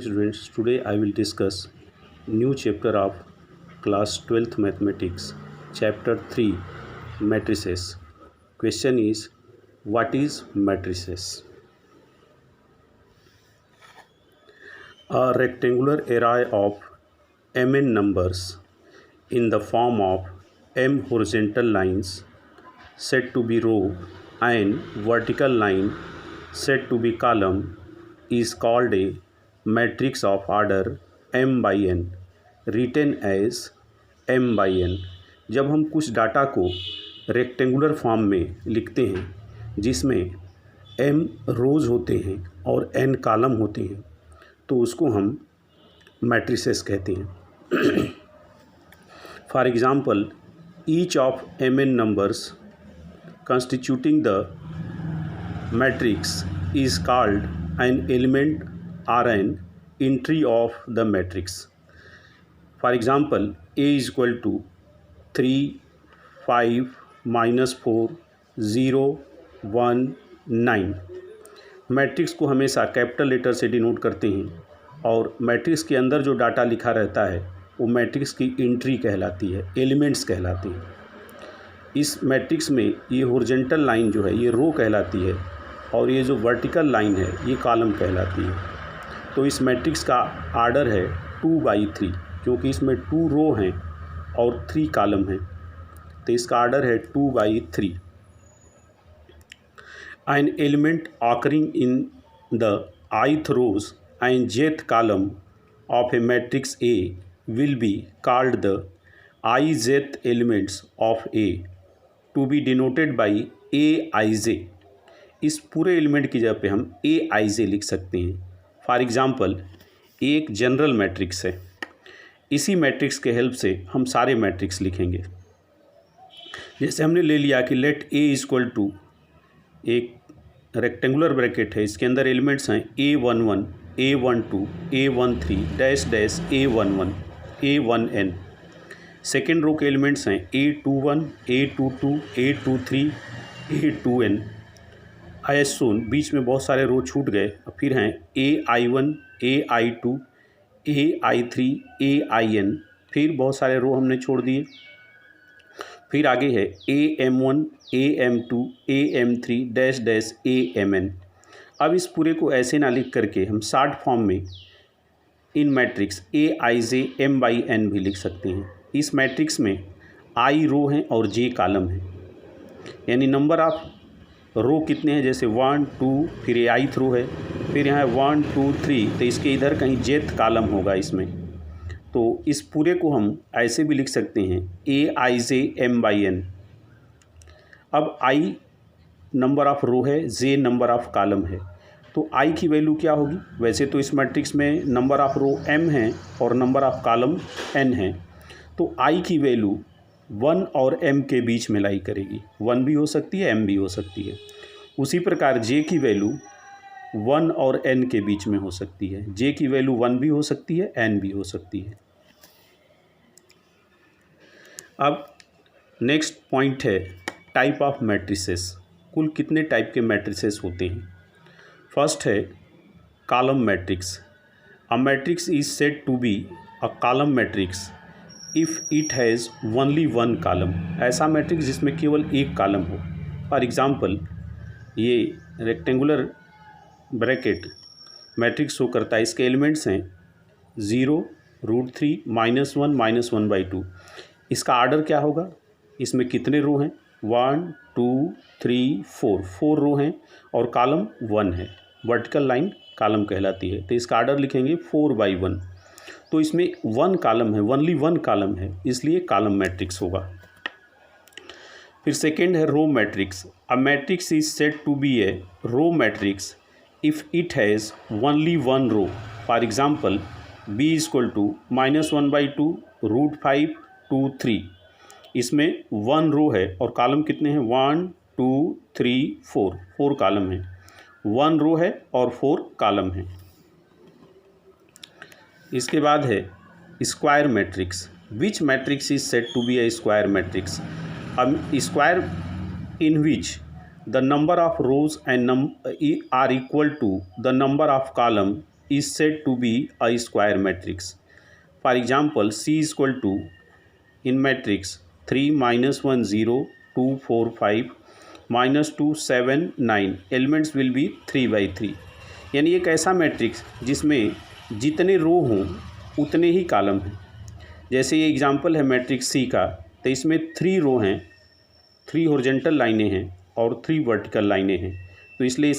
students, today I will discuss new chapter of class 12th mathematics, chapter 3 matrices. Question is, what is matrices? A rectangular array of mn numbers in the form of m horizontal lines said to be row and vertical line said to be column is called a matrix of order m by n, written as m by n. जब हम कुछ data को rectangular form में लिखते हैं जिसमें m रोज़ होते हैं और n कॉलम होते हैं तो उसको हम मैट्रिसेस कहते हैं. For example, each of mn numbers constituting the matrix is called an element or an entry of the matrix. For example, A is equal to 3, 5, -4, 0, 1, 9. Matrix को हमेशा कैपिटल लेटर से डिनोट करते हैं और मैट्रिक्स के अंदर जो डाटा लिखा रहता है वो मैट्रिक्स की एंट्री कहलाती है, एलिमेंट्स कहलाती हैं. इस मैट्रिक्स में ये हॉरिजॉन्टल लाइन जो है ये रो कहलाती है और ये जो वर्टिकल लाइन है ये कॉलम कहलाती है. तो इस मैट्रिक्स का आर्डर है 2/3 क्योंकि इसमें 2 रो हैं और 3 कॉलम हैं तो इसका आर्डर है 2/3. An element occurring in the ith rows and jth column of a matrix A will be called the ijth elements of A, to be denoted by Aij. इस पूरे एलिमेंट की जगह पे हम Aij लिख सकते हैं. फॉर एग्ज़ाम्पल, एक जनरल मैट्रिक्स है, इसी मैट्रिक्स के हेल्प से हम सारे मैट्रिक्स लिखेंगे. जैसे हमने ले लिया कि लेट A इक्वल टू एक रेक्टेंगुलर ब्रैकेट है, इसके अंदर एलिमेंट्स हैं A11, A12, A13 dash dash A11, A1n. Second row के एलिमेंट्स हैं A21, A22, A23, A2n. As सोन, बीच में बहुत सारे रो छूट गए. फिर हैं AI1, AI2, AI3, AIN. फिर बहुत सारे रो हमने छोड़ दिए. फिर आगे है AM1, AM2, AM3 dash dash AMN. अब इस पूरे को ऐसे ना लिख करके हम शॉर्ट फॉर्म में इन मैट्रिक्स Aij m/n भी लिख सकते हैं. इस मैट्रिक्स में I रो हैं और J कॉलम हैं, यानी नंबर ऑफ रो कितने हैं, जैसे 1, 2, फिर ये ith रो है, फिर यहाँ 1, 2, 3 तो इसके इधर कहीं jth कॉलम होगा इसमें. तो इस पूरे को हम ऐसे भी लिख सकते हैं Aij m/n. अब I नंबर ऑफ़ रो है, J नंबर ऑफ़ कॉलम है, तो I की वैल्यू क्या होगी. वैसे तो इस मैट्रिक्स में नंबर ऑफ़ रो m है और नंबर ऑफ़ कॉलम n है, तो I की वैल्यू 1 और m के बीच में लाई करेगी. 1 भी हो सकती है, m भी हो सकती है. उसी प्रकार J की वैल्यू 1 और n के बीच में हो सकती है. J की वैल्यू 1 भी हो सकती है, n भी हो सकती है. अब नेक्स्ट पॉइंट है टाइप ऑफ मैट्रिसेस. कुल कितने टाइप के मैट्रिसेस होते हैं. फर्स्ट है column matrix. A matrix is said to be a column matrix if it has only 1 column. ऐसा मैट्रिक्स जिसमें केवल एक कॉलम हो. फॉर एग्ज़ाम्पल, ये रेक्टेंगुलर ब्रैकेट मैट्रिक्स शो करता है, इसके एलिमेंट्स हैं 0, √3, -1, -1/2. इसका आर्डर क्या होगा, इसमें कितने रो हैं, 1, 2, 3, 4 रो हैं और कॉलम 1 है. वर्टिकल लाइन कॉलम कहलाती है, तो इसका आर्डर लिखेंगे 4/1. तो इसमें 1 कॉलम है, ओनली 1 कॉलम है, इसलिए कॉलम मैट्रिक्स होगा. फिर सेकेंड है row matrix. A matrix is said to be a row matrix if it has only 1 row. For example, B equal to -1/2, √5, 2, 3. इसमें 1 रो है और कॉलम कितने हैं, 1, 2, 3, 4 कॉलम हैं. 1 रो है और 4 कॉलम हैं. इसके बाद है square matrix. Which matrix is said to be a square matrix. अब square in which the number of rows and are equal to the number of column is said to be a square matrix. For example, C is equal to in matrix 3 minus 1 0 2 4 5 minus 2 7 9 elements will be 3 by 3. यानी एक ऐसा matrix जिसमें जितने रो हों उतने ही column हैं. जैसे ये एग्जांपल है मैट्रिक्स सी का, तो इसमें 3 रो हैं, 3 हॉरिजॉन्टल लाइनें हैं और 3 वर्टिकल लाइनें हैं. तो इसलिए